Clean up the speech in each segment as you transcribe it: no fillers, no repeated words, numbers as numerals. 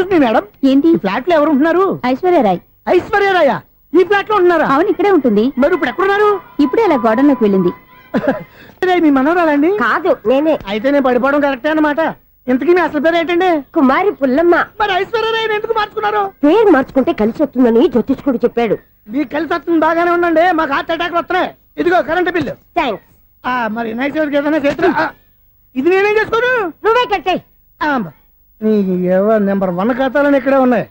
Excuse me madam, ఏంటి? Flat లో ఎవరు ఉంటున్నారు? ఐశ్వర్యరాయ్. ఐశ్వర్యరాయ ఈ ఫ్లాట్ లో ఉంటున్నారా? అవును, ఇక్కడే ఉంటుంది. మరి ఇప్పుడు ఎక్కడున్నారు? ఇప్పుడే అలా గోడంలోకి వెళ్ళింది. మీ మనవరాలండి? కాదు, నేనే. అయితే నేను పడిపోవడం కరెక్టే అన్నమాట. ఇంతకీ మీ అసలు పేరు ఏంటండి? కుమారి పుల్లమ్మ. మరి ఐశ్వర్యరాయ్ ఎందుకు మార్చుకున్నారు? పేరు మార్చుకుంటే కలిసి వస్తుందని జ్యోతిష్కుడు చెప్పాడు. మీకు కలిసి వస్తుంది, బాగానే ఉండండి. మాకు హార్ట్ అటాక్ వస్తున్నాయి. ఇదిగో కరెంట్ బిల్లు. థ్యాంక్స్. మరి నైట్ ఏదైనా చేతులు ఇది నేనేం చేసుకోను. నువ్వే కట్టే. నెంబర్ 1 ఖాతాలని ఇక్కడే ఉన్నాయి.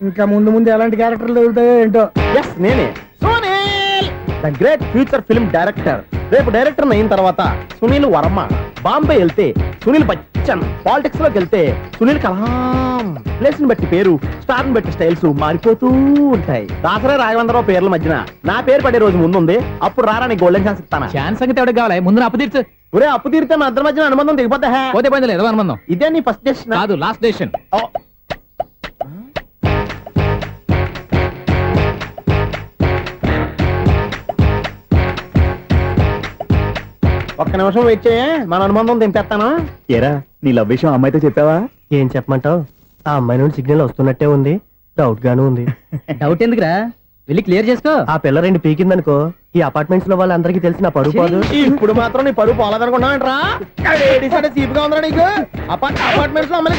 ఇంకా ముందు ముందు ఎలాంటి క్యారెక్టర్లు దొరుకుతాయో ఏంటో. ఎస్, నేనే the great future film director. రేపు డైరెక్టర్ అయిన తర్వాత సునీల్ వర్మ. బాంబే వెళ్తే సునీల్ బచ్చన్, పాలిటిక్స్ లోకి వెళ్తే సునీల్ కలాం. ప్లేస్ ని బట్టి పేరు, స్టార్ ని బట్టి స్టైల్స్ మారిపోతూ ఉంటాయి. దాసరా రాఘవేంద్రరావు పేర్ల మధ్యన నా పేరు పడే రోజు ముందుంది. అప్పుడు రారా నీ గోల్డెన్ ఛాన్స్ ఇస్తాను. ఛాన్స్ సంగతి ఎవరికి కావాలి? ముందు అప్పు తీర్చు. ఒరే, అప్పు తీరితే మన ఇద్దరి మధ్యన అనుబంధం దిగిపోతా. పోతే పోయింది లేదు అనుబంధం. ఇదే నీ ఫస్ట్ డెసిషన్ కాదు, లాస్ట్ డెసిషన్. ఒక్క నిమిషం వెయిట్ చేయ, మన అనుబంధం దింపేస్తాను. ఏరా, నీ లవ్ విషయం అమ్మాయితో చెప్పావా? ఏం చెప్పమంటావు? ఆ అమ్మాయి నుండి సిగ్నల్ వస్తున్నట్టే ఉంది, డౌట్ గాను ఉంది. డౌట్ ఎందుకురా, వెళ్ళి క్లియర్ చేసుకో. ఆ పిల్ల 2 పీకిందనుకో, ఈ అపార్ట్మెంట్స్ లో వాళ్ళందరికీ తెలిసిన పరుగు పోదు. ఇప్పుడు మాత్రం నీ పరువు పోలేదనుకున్నావేంట్రా? సీపుగా ఉందా నీకు? అపార్ట్మెంట్స్ లో అమ్మని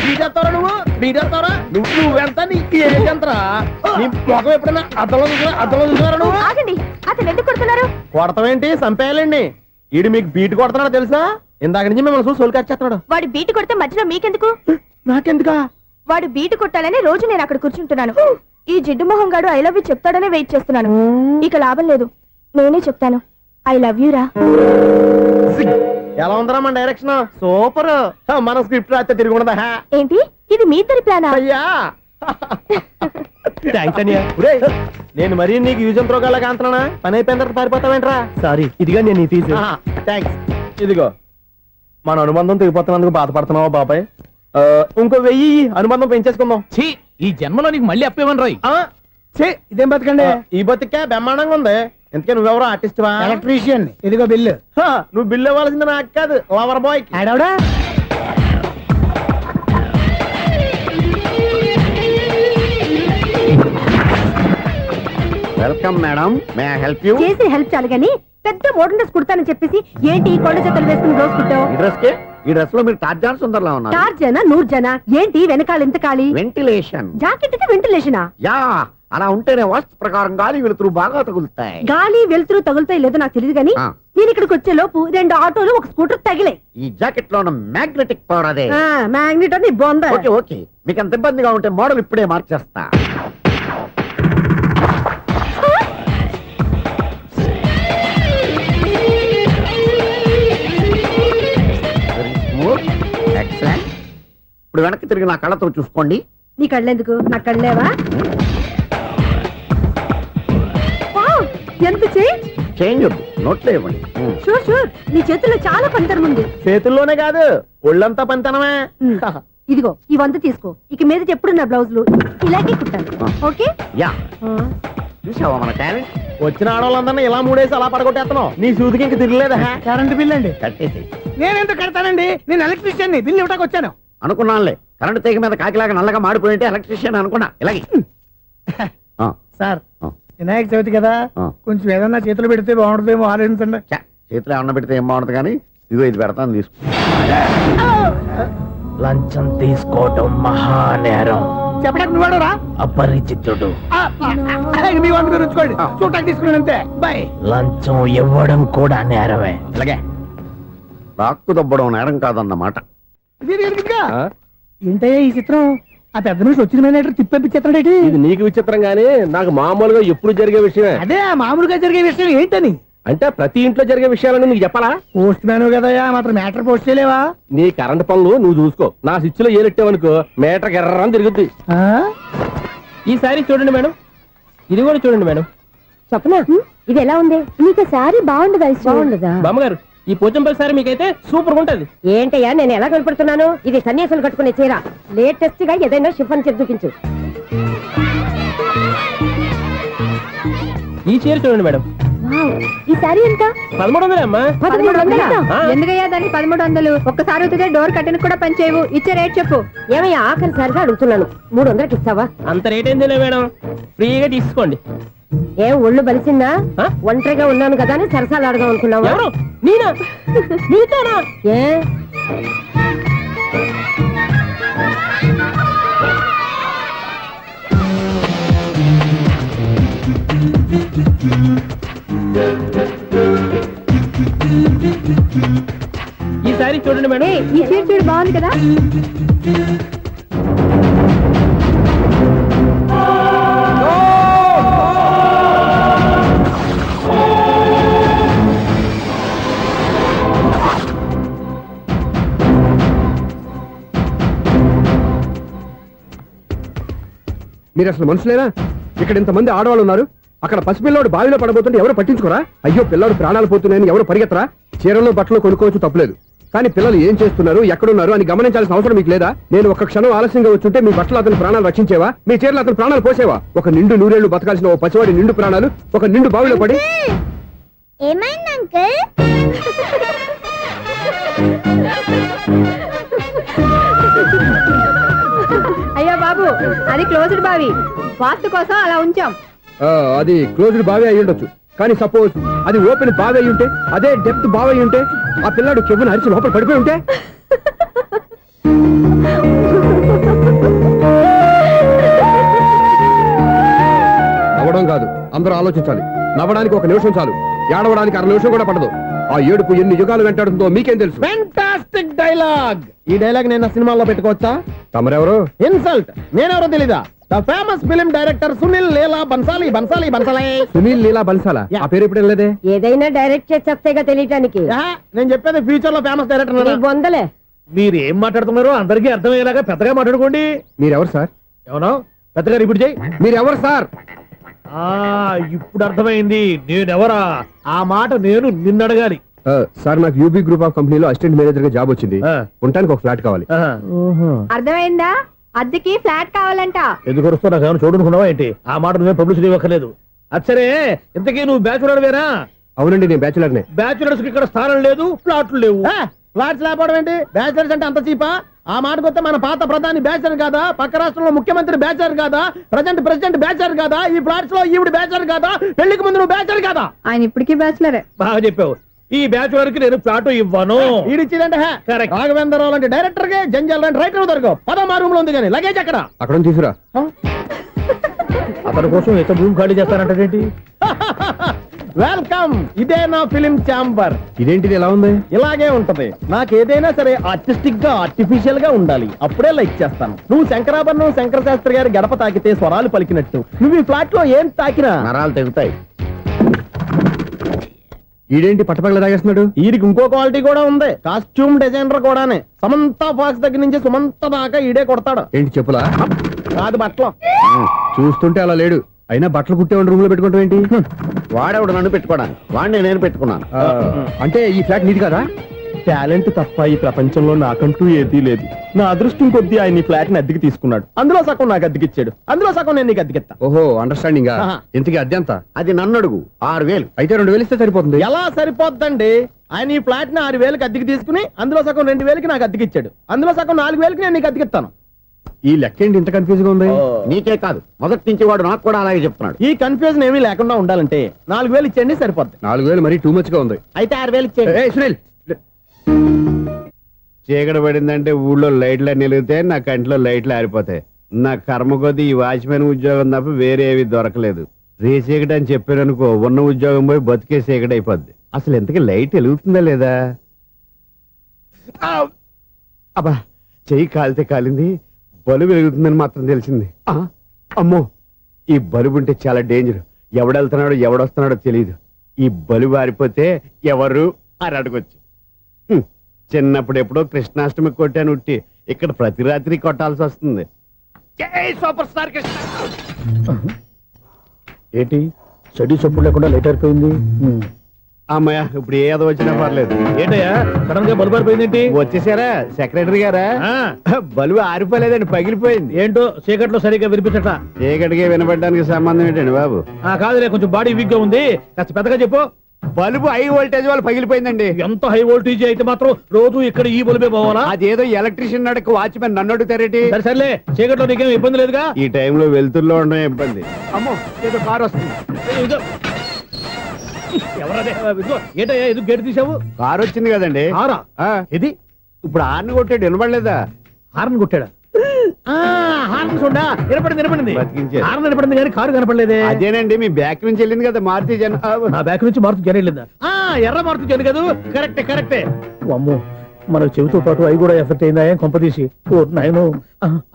బీటేస్తారా? నువ్వెంత నీకు ఏంటంతరా? నీ ముఖం ఎప్పుడైనా అద్దంలో చూసారా నువ్వు? ఆగండి, అతను ఎందుకు కొడుతున్నారు? కొడతావేంటి? చంపేయాలండి. ఈడు మీకు బీట్ కొడుతున్నాడు తెలుసా? ఇందాక నుంచి మిమ్మల్ని చూసి సోలు కచ్చేస్తున్నాడు. వాడు బీటు కొడితే మధ్యలో మీకెందుకు? నాకెందుకా? వాడు బీటు కొట్టాలని రోజు నేను అక్కడ కూర్చుంటున్నాను. ఈ జిడ్డు మొహం గాడు ఐ లవ్ యూ చెప్తాడనే వెయిట్ చేస్తున్నాను. ఇక లాభం లేదు, నేనే చెప్తాను. ఐ లవ్ యూ రా. ఎలా ఉందరా మన డైరెక్షన్? సూపర్. మన స్క్రిప్ట్ రాస్తే తిరిగి ఉండదా? ఏంటి, ఇది మీ ఇద్దరి ప్లానా? అయ్యా థ్యాంక్స్ అనియా. నేను మరీ నీకు యూజన్ త్రోగాలా కాంతనా? పని అయిపోయిన తర్వాత పారిపోతావేంట్రా? సారీ, ఇదిగా నేను ఈ ఫీజు. థ్యాంక్స్. ఇదిగో, మన అనుబంధం తెగిపోతున్నందుకు బాధపడుతున్నావా బాబాయ్? ఇంకో 1000 అనుబంధం పెంచేసుకుందాం. ఛీ, ఈ జన్మలో నీకు మళ్ళీ అప్పు ఇవ్వను రోయ్. ఇదేం బతకండి? ఈ బతికే బ్రహ్మాండంగా ఉంది. ఎందుకే నువ్వెవరో ఆర్టిస్ట్ వా? ఎలక్ట్రీషియన్. ఇదిగో బిల్లు. నువ్వు బిల్లు ఇవ్వాల్సింది నాకు కాదు, లవర్ బాయ్. ఆడవడా? Welcome madam, may I help you? చేసి హెల్ప్ చాలు గాని పెద్ద మోడల్ డ్రెస్ కుడతానని చెప్పేసి ఏంటి ఈ కొండ జతలు వేసుకుని రోజు కుట్టావు? ఈ డ్రెస్ లో మీరు టార్జాన్ సుందర్లా ఉన్నారు. టార్జనా నూర్జనా? ఏంటి వెనకాల ఎంత ఖాళీ? వెంటిలేషన్. జాకెట్ కి వెంటిలేషనా? యా, అలా ఉంటేనే వాస్తు ప్రకారం గాలి వెలుతురు బాగా తగులుతాయి. గాలి వెలుతురు తగులుతాయి లేదో నాకు తెలియదు గానీ నేను ఇక్కడికి వచ్చే లోపు 2 ఆటోలు 1 స్కూటర్ తగిలే. ఈ జాకెట్ లో ఉన్న మ్యాగ్నెటిక్ పవర్ అదే. మ్యాగ్నెట్ అని బొంద. ఓకే ఓకే, మీకు అంత ఇబ్బందిగా ఉంటే మోడల్ ఇప్పుడే మార్చేస్తా. ఎక్సలెంట్. ఇప్పుడు వెనక్కి తిరిగి నా కళ్ళతో చూసుకోండి. నీ కళ్ళెందుకు? నా కళ్ళేవా? ఎంత చేంజ్ వద్దు, నోట్లో ఇవ్వండి. షూర్ షూర్, నీ చేతుల్లో చాలా పంతరం ఉంది. చేతుల్లోనే కాదు, ఒళ్ళంతా పంతనమే. ఇదిగో ఈ 100 తీసుకో. ఇక మీద ఎప్పుడు నా బ్లౌజులు ఇలాగే కుట్టాను. ఓకే? యా, చూసావా మన టాలెంట్? వచ్చిన ఆడవాళ్ళందరినీ ఇలా మూడేసి అలా పడగొట్టేస్తున్నావు. నీ సూదికి ఇంక తిరగలేదా? కరెంట్ బిల్ అండి. కట్టేసి. నేనెందుకు కడతానండి? నేను ఎలక్ట్రీషియన్. బిల్లు ఇవ్వడానికి వచ్చాను. అనుకున్నానులే, కరెంట్ తీగ మీద కాకిలాగా నల్లగా మాడిపోయింటే ఎలక్ట్రీషియన్ అనుకున్నా. ఇలాగే సార్, వినాయక చవితి కదా, కొంచెం ఏదన్నా చేతులు పెడితే బాగుంటుందేమో ఆలోచించండి. చేతులు ఏమన్నా పెడితే ఏం బాగుంటుంది కానీ ఇదిగో ఇది పెడతాను, తీసుకో. లంచం తీసుకోవటం మహానేరం. చెప్పడానికి నువ్వాడరా? అపరిచితుడు. మీ వంట మీరు ఉంచుకోండి, చూడటానికి తీసుకున్నాను అంతే. బాయ్. లంచం ఇవ్వడం కూడా నేరమే. అలాగే, రాక్కు దబ్బడం నేరం కాదన్నమాట. ఏంటయ్యా ఈ చిత్రం? ఆ పెద్ద మనిషి వచ్చిన మేనేటర్ తిప్పించేస్తాడేటి? ఇది నీకు విచిత్రం గానీ నాకు మామూలుగా ఎప్పుడు జరిగే విషయమే. అదే మామూలుగా జరిగే విషయం ఏంటని? అంటే ప్రతి ఇంట్లో జరిగే విషయాలని నీకు చెప్పాలా? పోస్ట్ మ్యాన్ కదయ్యా, మాత్రం మ్యాటర్ పోస్ట్ చేయలేవా? నీ కరెంట్ పనులు నువ్వు చూసుకో. నా స్విచ్ లో ఏలెట్టావనుకో మీటర్ ఎర్రని తిరుగుద్ది. ఈసారి చూడండి మేడం, ఇది కూడా చూడండి మేడం. చెప్పనా, ఇది ఎలా ఉంది? నీకు సారీ బాగుండదా? బాగుండదా? బామ్మగారు, ఈ పోచంపల్లి సారీ మీకైతే సూపర్ గా ఉంటది. ఏంటయ్యా నేను ఎలా కనపడుతున్నాను? ఇది సన్యాసులు కట్టుకునే చీర. లేటెస్ట్ గా ఏదైనా షిఫన్ చేసి చూపించు. ఈ చీర చూడండి మేడం. ఈ సారీ ఎంత? 1300 అమ్మా. 1300? ఆ. ఎందుకయ్యా దానికి 1300? ఒక్కసారి ఉతితే డోర్ కట్టిన కూడా పనిచేయవు. ఇచ్చే రేట్ చెప్పు. ఏమయ్యా ఆఖరిసారిగా అడుగుతున్నాను 300కి ఇస్తావా? అంత రేట్ ఏందిలే మేడం, ఫ్రీగా తీసుకోండి. ఏం ఒళ్ళు బలిసిందా? ఆ? ఒంటరిగా ఉన్నాను కదా అని సరసాలు అడగా అనుకున్నావా? ఎవరు? నేనా? నీతోనా? ఏ ఈ సారీ చూడండి మేడం. ఈ చీర చూడు బాగుంది కదా. మీరు అసలు మనుషులేనా? ఇక్కడ ఇంతమంది ఆడవాళ్ళు ఉన్నారు, అక్కడ పసిపిల్లాడు బావిలో పడబోతుంటే ఎవరు పట్టించుకోరా? అయ్యో పిల్లాడు ప్రాణాలు పోతున్నాయని ఎవరు పరిగెత్తరా? చీరలు బట్టలు కొనుక్కోవచ్చు, తప్పులేదు. కానీ పిల్లలు ఏం చేస్తున్నారు, ఎక్కడున్నారు అని గమనించాల్సిన అవసరం మీకు లేదా? నేను ఒక్క క్షణం ఆలస్యంగా వచ్చుంటే మీ బట్టలు అతని ప్రాణాలు రక్షించేవా? మీ చీరలు అతని ప్రాణాలు పోసేవా? ఒక నిండు నూరేళ్లు బతకాల్సిన ఓ పసివాడి నిండు ప్రాణాలు ఒక నిండు బావిలో పడి. ఏమైంది అంకుల్? అయ్యో బాబు, అది క్లోజ్డ్ బావి. వాస్తు కోసం అలా ఉంచాం. అది క్లోజ్డ్ బావి అయి ఉండొచ్చు, కానీ సపోజ్ అది ఓపెన్ బావి అయి ఉంటే, అదే డెప్త్ బావి అయి ఉంటే, ఆ పిల్లాడు కెవ్వును అరిచి లోపల పడిపోయి ఉంటే. నవ్వడం కాదు, అందరూ ఆలోచించాలి. నవ్వడానికి ఒక నిమిషం చాలు, ఏడవడానికి 1/2 నిమిషం కూడా పడదు. ఆ ఏడుపు ఎన్ని యుగాలు వెంటాడుతుందో మీకేం తెలుసు? Fantastic dialogue. ఈ డైలాగ్ నేను నా సినిమాలో పెట్టుకోవచ్చా? తమరెవరు? ఇన్సల్ట్. నేనెవరో తెలీదా? The famous film director Sunil Leela Bhansali. Bhansali Bhansali Sunil Leela బన్సాలా? ఆ పేరు ఇప్పుడు లేదే. ఏదైనా డైరెక్ట్ చేసేస్తేగా తెలియటానికి. నేను చెప్పేది ఫ్యూచర్ లో ఫేమస్ డైరెక్టర్. నీ బొందలే. మీరు ఏం మాట్లాడుతున్నారో అందరికీ అర్థమయ్యేలాగా పెద్దగా మాట్లాడుకోండి. మీరెవరు సార్? ఏమన్నా పెద్దగా రిపీట్ చేయి. మీరెవరు సార్? ఇప్పుడు అర్థమైంది నేనెవరా. ఆ మాట నేను నిన్నడగాలి. సార్, నాకు యూబీ గ్రూప్ ఆఫ్ కంపెనీలో అసిస్టెంట్ మేనేజర్ గా జాబ్ వచ్చింది. ఉండటానికి ఒక ఫ్లాట్ కావాలి. అర్థమైందా? అద్దెకి ఫ్లాట్ కావాలంట. ఎందుకు వస్తున్నా నాకు ఏమైనా చూడనుకున్నావా ఏంటి? ఆ మాట నువ్వే పబ్లిసిటీ ఇవ్వక్కర్లేదు. అచ్చరే, ఇంతకీ నువ్వు బ్యాచులర్ వేరా? అవునండి, నేను బ్యాచులర్నే. బ్యాచులర్స్ కి ఇక్కడ స్థానం లేదు, ప్లాట్లు లేవు. ఫ్లాట్స్ లేకపోవడం ఏంటి? బ్యాచులర్స్ అంటే అంత చీపా? ఆ మాటకొస్తే మన పాత ప్రధాని బ్యాచర్ కాదా? పక్క రాష్ట్రంలో ముఖ్యమంత్రి బ్యాచర్ కాదా? ప్రెసిడెంట్ బ్యాచర్ కాదా? ఈ ఫ్లాట్స్ లో ఈవిడ బ్యాచర్ కాదా? పెళ్లికి ముందు నువ్వు బ్యాచర్ కాదా? ఆయన ఇప్పటికీ బ్యాచులరే. బాగా చెప్పావు. ఈ బ్యాచులర్ కి నేను ఫ్లాట్ ఇవ్వను. ఇడిచ్చిందంటే రాఘవేంద్రరావు లాంటి డైరెక్టర్ కి జంజాల్ లాంటి రైటర్ దొరకవు. 13 రూమ్ లో ఉంది కానీ లగేజ్ అక్కడ. అక్కడ తీసుకురా. అతని కోసం ఎంత భూమి ఖాళీ చేస్తానంటే వెల్కమ్. ఇదే నా ఫిలిం ఛాంబర్. ఇదేంటిది ఎలా ఉంది? ఇలాగే ఉంటది. నాకు ఏదైనా సరే ఆర్టిస్టిక్ గా ఆర్టిఫిషియల్ గా ఉండాలి, అప్పుడే లైక్ చేస్తాను. నువ్వు శంకరాభరణం శంకర శాస్త్రి గారి గడప తాకితే స్వరాలు పలికినట్టు నువ్వు ఈ ఫ్లాట్ లో ఏం తాకినా నరాలు తెగుతాయి. ఈడేంటి పట్టపగల తాగేస్తున్నాడు? వీరికి ఇంకో క్వాలిటీ కూడా ఉంది. కాస్ట్యూమ్ డిజైనర్ కూడానే. సమంత ఫాక్స్ దగ్గర నుంచి సుమంత దాకా ఈడే కొడతాడు. ఏంటి చెప్పులా? కాదు బట్టలు. చూస్తుంటే అలా లేడు. అయినా బట్టలు కుట్టేవాడి రూమ్ లో పెట్టుకుంటాం ఏంటి? వాడేవాడు నన్ను పెట్టుకోవడానికి, వాడిని నేను పెట్టుకున్నాను. అంటే ఈ ఫ్లాట్ నీది కదా? టాలెంట్ తప్ప ఈ ప్రపంచంలో నాకంటూ ఏదీ లేదు. నా అదృష్టం కొద్దీ ఆయన ఈ ఫ్లాట్ ని అద్దెకి తీసుకున్నాడు. అందులో సగం నాకు అద్దెకిచ్చాడు, అందులో సగం నేను నీకు అద్దెకిస్తా. ఓహో, అండర్స్టాండింగ్. ఇంతకీ అద్దె ఎంత? అది నన్ను అడుగు. 6000. అయితే 2000 ఇస్తే సరిపోతుంది. ఎలా సరిపోద్దండి? ఆయన ఈ ఫ్లాట్ ని 6000కి అద్దెకి తీసుకుని అందులో సగం 2000కి నాకు అద్దెకిచ్చాడు, అందులో సగం 4000కి నేను నీకు అద్దెకిస్తాను. ఈ లెక్క ఏంటి ఇంత కన్ఫ్యూజ్ గా ఉంది? నీకే కాదు, మొదటి నుంచి వాడు నాకు కూడా అలాగే చెప్తున్నాడు. ఈ కన్ఫ్యూజన్ ఏమీ లేకుండా ఉండాలంటే 4000 ఇచ్చేయండి, సరిపోద్ది. 4000 మరీ టూ మచ్ గా ఉంది. అయితే 6000 ఇచ్చేయండి. ఏయ్ సునీల్, చీకటి పడిందంటే ఊళ్ళో లైట్లు నిలిగితే నా కంట్లో లైట్లు ఆరిపోతాయి. నా కర్మ కొద్దీ ఈ వాచ్మెన్ ఉద్యోగం తప్ప వేరే ఏవి దొరకలేదు. రేసీకటి అని చెప్పారనుకో, ఉన్న ఉద్యోగం పోయి బతికే చీకటి అయిపోద్ది. అసలు ఇంతకీ లైట్ వెలుగుతుందా లేదా? అబ్బా, చెయ్యి కాలితే కాలింది, బలుబు వెలుగుతుందని మాత్రం తెలిసింది. అమ్మో, ఈ బలుబు ఉంటే చాలా డేంజర్. ఎవడెళ్తున్నాడో ఎవడొస్తున్నాడో తెలియదు. ఈ బలుబు ఆరిపోతే ఎవరు అని అడగొచ్చు. చిన్నప్పుడు ఎప్పుడో కృష్ణాష్టమి కొట్టాను ఉట్టి, ఇక్కడ ప్రతి రాత్రి కొట్టాల్సి వస్తుంది. Super star Krishna. ఏంటి చెడు చెప్పుడు లేకుండా లైట్ అయిపోయింది? అమ్మయ్య ఇప్పుడు ఏదో వచ్చినా పర్లేదు. ఏంటయ్యా సడన్ గా బలుపు ఆరిపోయిందేంటి? వచ్చేసారా సెక్రటరీ గారా? బలుబు ఆరిపోలేదండి, పగిలిపోయింది. ఏంటో చీకట్లో సరిగ్గా వినిపించట. చీకటికి వినపడడానికి సంబంధం ఏంటండి బాబు? కాదులే, కొంచెం బాడీ వీక్ గా ఉంది, కాస్త పెద్దగా చెప్పు. బల్బు హై వోల్టేజ్ వాళ్ళు పగిలిపోయిందండి. ఎంత హై వోల్టేజ్ అయితే మాత్రం రోజు ఇక్కడ ఈ బల్బే పోవాలా? అదేదో ఎలక్ట్రీషియన్ నడక వాచ్మెన్ నన్ను అడుగుతారేటి? సరే సర్లే, చీకట్లో నీకేం ఇబ్బంది లేదుగా? ఈ టైంలో వెళ్తుల్లో ఉండడం ఇబ్బంది. అమ్మో ఏదో కారు వస్తుంది. ఇదిగో. ఎవరదే? ఇదిగో, ఏంటయ్యా ఎదుగు గేటు తీసావు? కారు వచ్చింది కదండి. కారా? ఆ, ఇది ఇప్పుడు హార్న్ కొట్టాడు, వినపడలేదా? హార్న్ కొట్టాడా? హార్న్ చూడా వినపడింది. బతికించారు. హార్న్ వినపడింది కానీ కారు కనపడలేదే. అదేనండి మీ బ్యాక్ నుంచి వెళ్ళింది కదా మారుతి జన. నా బ్యాక్ నుంచి మారుతు జన వెళ్ళిందా? ఎర్ర మారుతు జన కదా? కరెక్టే. అమ్మో, మన చెవితో పాటు అవి కూడా ఎఫెక్ట్ అయిందా? ఏం కొంపదీసి? ఓ నాయనో.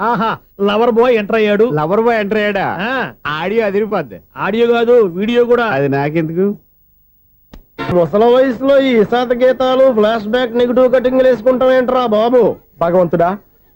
ఆహా, లవర్ బాయ్ ఎంటర్ అయ్యాడు. లవర్ బాయ్ ఎంటర్ అయ్యాడా? ఆడియో అదిరిపోద్ది. ఆడియో కాదు వీడియో కూడా. అది నాకెందుకు? ముసల వయసులో ఈ ఇసాత గీతాలు, ఫ్లాష్ బ్యాక్, నెగిటివ్ కటింగ్ వేసుకుంటాం ఏంట్రా బాబు? భగవంతుడా,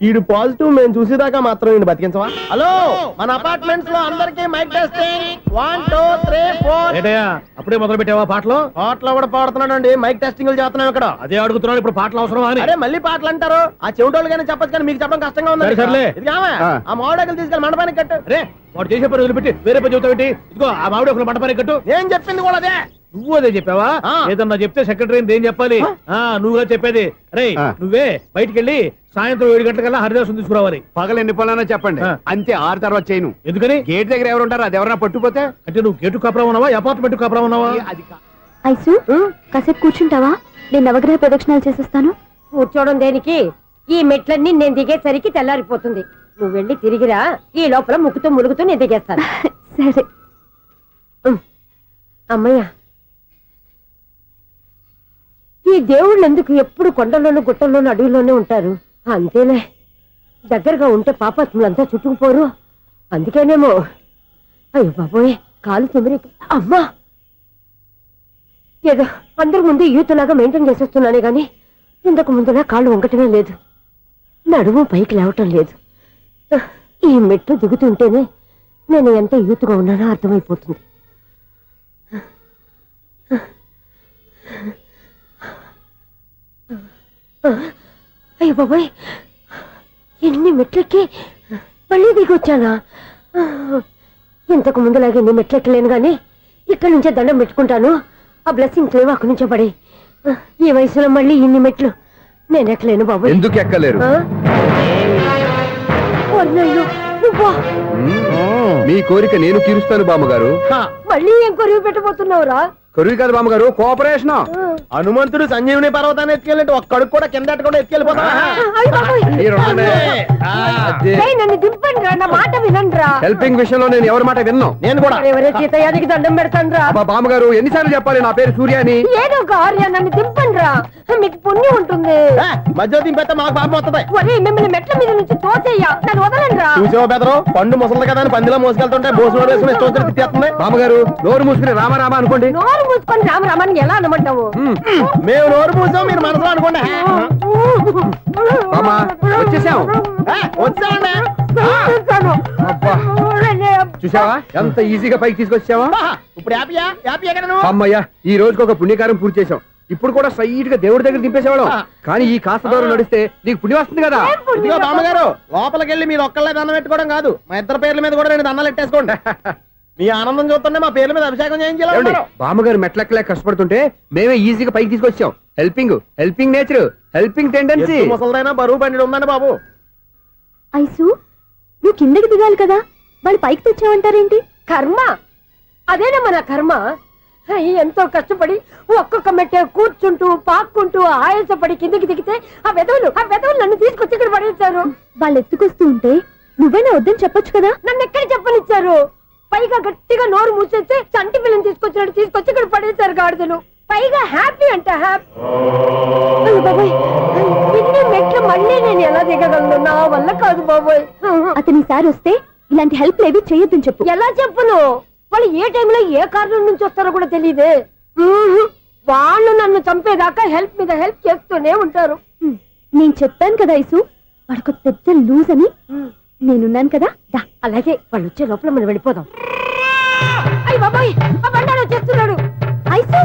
ఈడు పాజిటివ్ మేము చూసేదాకా మాత్రం ఈయన బతికించవా? హలో, మన అపార్ట్మెంట్స్ లో అందరికీ మైక్ టెస్టింగ్. 1 2 3 4. ఏంటయ్యా అప్పుడే మొదలు పెట్టావా పాటలు? పాటలు కూడా పాడుతున్నాడు అండి, మైక్ టెస్టింగ్ చేస్తున్నాం ఇక్కడ. అదే అడుగుతున్నాడు, ఇప్పుడు పాటలు అవసరమా అని. అరే మళ్ళీ పాటలు అంటారు, ఆ చెవిటోళ్ళు కానీ చెప్పచ్చు కానీ మీకు చెప్పడం కష్టంగా ఉంది. సర్లే. ఇది కావా? ఆ మామిడాకులు తీసుకెళ్ళి మండపానికి కట్టు. రే, వాడు చేసే పని వదిలిపెట్టి వేరే పని చెబుతావు ఏంటి? ఇదిగో ఆ మామిడి ఒకరు మంటపానికి కట్టు. ఏం చెప్పింది కూడా అదే. నువ్వు అదే చెప్పావా? ఏదన్నా చెప్తే సెక్రటరీ ఏం చెప్పాలి? నువ్వుగా చెప్పేది. రే, నువ్వే బయటికి వెళ్ళి సాయంత్రం 7 గంటలకల్లా హరిదాసు తీసుకురావాలి. పగలు ఎన్ని పనులన్నా చెప్పండి, అంతే. 6 తర్వాత చేయను. ఎందుకని? గేట్ దగ్గర ఎవరు ఉంటారు? అది ఎవరన్నా పట్టుపోతే. అంటే నువ్వు గేటు కాపురా ఉన్నావా, అపార్ట్మెంట్ కాపురా ఉన్నావా? అది ఐసు కాసేపు కూర్చుంటావా? నేను నవగ్రహ ప్రదక్షిణాలు చేసేస్తాను. కూర్చోవడం దేనికి? ఈ మెట్లన్నీ నేను దిగేసరికి తెల్లారిపోతుంది. నువ్వు వెళ్ళి తిరిగిరా, ఈ లోపల ముక్కుతూ ములుగుతూ నేను దిగేస్తాను. సరే. అమ్మయ్య, ఈ దేవుళ్ళు ఎందుకు ఎప్పుడు కొండల్లోనూ గుట్టల్లోనూ అడవిలోనే ఉంటారు? అంతేలే, దగ్గరగా ఉంటే పాపాత్ములంతా చుట్టుకుపోరు. అందుకేనేమో. అయ్యో బాబోయ్, కాలు తిమిరి. అమ్మా, ఏదో అందరి ముందు యూత్లాగా మెయింటైన్ చేసేస్తున్నానే గాని ఇంతకు ముందులా కాళ్ళు వంకటమే లేదు, నడుము పైకి లేవటం లేదు. ఈ మెట్లు దిగుతుంటేనే నేను ఎంత యూత్గా ఉన్నానో అర్థమైపోతుంది. అయ్యో బాబాయ్, ఎన్ని మెట్లెక్కి మళ్ళీ దిగొచ్చానా? ఇంతకు ముందులాగే ఎన్ని మెట్లెక్కలేను గాని ఇక్కడి నుంచే దండం పెట్టుకుంటాను. ఆ బ్లెస్సింగ్స్ లేవు అక్కడి నుంచే పడి. ఈ వయసులో మళ్ళీ ఇన్ని మెట్లు నేను ఎక్కలేను బాబాయ్. ఎందుకు ఎక్కలేరు? నువ్వా? మీ కోరిక నేను తీరుస్తాను బామ్మగారు. మళ్ళీ ఏం కొరివి పెట్టబోతున్నావురా? కొరివి కాదు బామ్మగారు, కోఆపరేషన్. హనుమంతుడు సంజీవుని పర్వతాన్ని ఎత్తుకెళ్ళి ఒక్కడికి కూడా కింద ఎట్టకుండా ఎత్తుకెళ్ళిపోతా. నన్ను దింపండి రా, నా మాట వినండి రా. హెల్పింగ్ విషయంలో నేను ఎవరి మాట విన్నాను. నేను కూడా. ఎవరే సీతయ్యానికి దండం పెడతాను రా. బామ్మగారు ఎన్నిసార్లు చెప్పాలి నా పేరు సూర్యాని? ఏదో ఒక ఆర్య, నన్ను దింపండి రా, మీకు పుణ్యం ఉంటుంది. మధ్య దింపేస్తే మాకు పాపం వస్తుంది. ఒరే, మిమ్మల్ని మెట్ల మీద నుంచి తోసేయ్యా, నన్ను వదలండి రా. చూసావా బెదరు, పండు ముసలి కదా అని పందిలో మోసుకెళ్తుంటే బోసు వేసుకుని స్తోత్రం తిట్టేస్తుంది. బామ్మగారు నోరు మూసుకుని రామారామ అనుకోండి. నోరు మూసుకొని రామరామని ఎలా అనమంటావు? మేము నోరు పూసాం, మీరు మనసులో అనుకోండి. బామ్మ వచ్చేసాం. వచ్చామండి. అబ్బా, చూసావా ఎంత ఈజీగా పైకి తీసుకొచ్చావా? ఇప్పుడు హ్యాపీ ఎక్కడ నువ్వు? అమ్మయ్యా, ఈ రోజుకి ఒక పుణ్యకారం పూర్తి చేసాం. ఇప్పుడు కూడా స్ట్రైట్ గా దేవుడి దగ్గర దింపేసేవాడు. కానీ ఈ కాస్త దూరం నడిస్తే నీకు పుణ్యం వస్తుంది కదా. ఇదిగో బామ్మగారు, లోపలికి వెళ్ళి మీరు ఒక్కళ్ళే దండం పెట్టుకోవడం కాదు, మా ఇద్దరు పేర్ల మీద కూడా 2 దండాలు ఎట్టేసుకోండి. మీ ఆనందం చూస్తుంటే మా పేర్ల మీద అభిషేకం చేయించాలి. బామ్మగారు మెట్లెక్కలే కష్టపడుతుంటే మేమే ఈజీగా పైకి తీసుకొచ్చాం. Helping nature, helping tendency. ముసలైనా బరువు బండి ఉందండి బాబు. ఐసు నువ్వు కిందకి దిగాలి కదా, వాళ్ళు పైకి తెచ్చావంటారేంటి? కర్మ, అదేనమ్మా నా కర్మ. ఎంతో కష్టపడి ఒక్కొక్క మెట్టే కూర్చుంటూ పాక్కుంటూ ఆయాసపడి కిందకి దిగితే ఆ వెధవులు నన్ను తీసుకొచ్చి ఇక్కడ పడేశారు. వాళ్ళు ఎత్తుకొస్తూ ఉంటే నువ్వేనా వద్దని చెప్పొచ్చు కదా. నన్ను ఎక్కడ చెప్పనిచ్చారు? పైగా గట్టిగా నోరు మూసేస్తే చంటి పిల్లని తీసుకొచ్చినట్టు తీసుకొచ్చి ఇక్కడ పడేశారు గాడిదలు. పైగా హ్యాపీ అంట హ్యాపీ. బాబోయ్, ఇన్ని మెట్లు మళ్ళీ నేను ఎలా దిగగలను? నా వల్ల కాదు బాబోయ్. అతని సారి వస్తే ఇలాంటి హెల్ప్ లేవి చేయొద్దని చెప్పు. ఎలా చెప్పును? వాళ్ళు ఏ టైంలో ఏ కారణం నుంచి వస్తారో కూడా తెలియదే. వాళ్ళు నన్ను చంపేదాకా హెల్ప్ మీద హెల్ప్ చేస్తూనే ఉంటారు. నేను చెప్పాను కదా ఐసు, వాడొక పెద్ద లూజ్ అని. నేనున్నాను కదా. అలాగే, వాళ్ళు వచ్చే లోపల మనం వెళ్ళిపోదాం. అయ్య బాబాయ్, ఆ బండారు వచ్చేస్తున్నాడు. ఐసు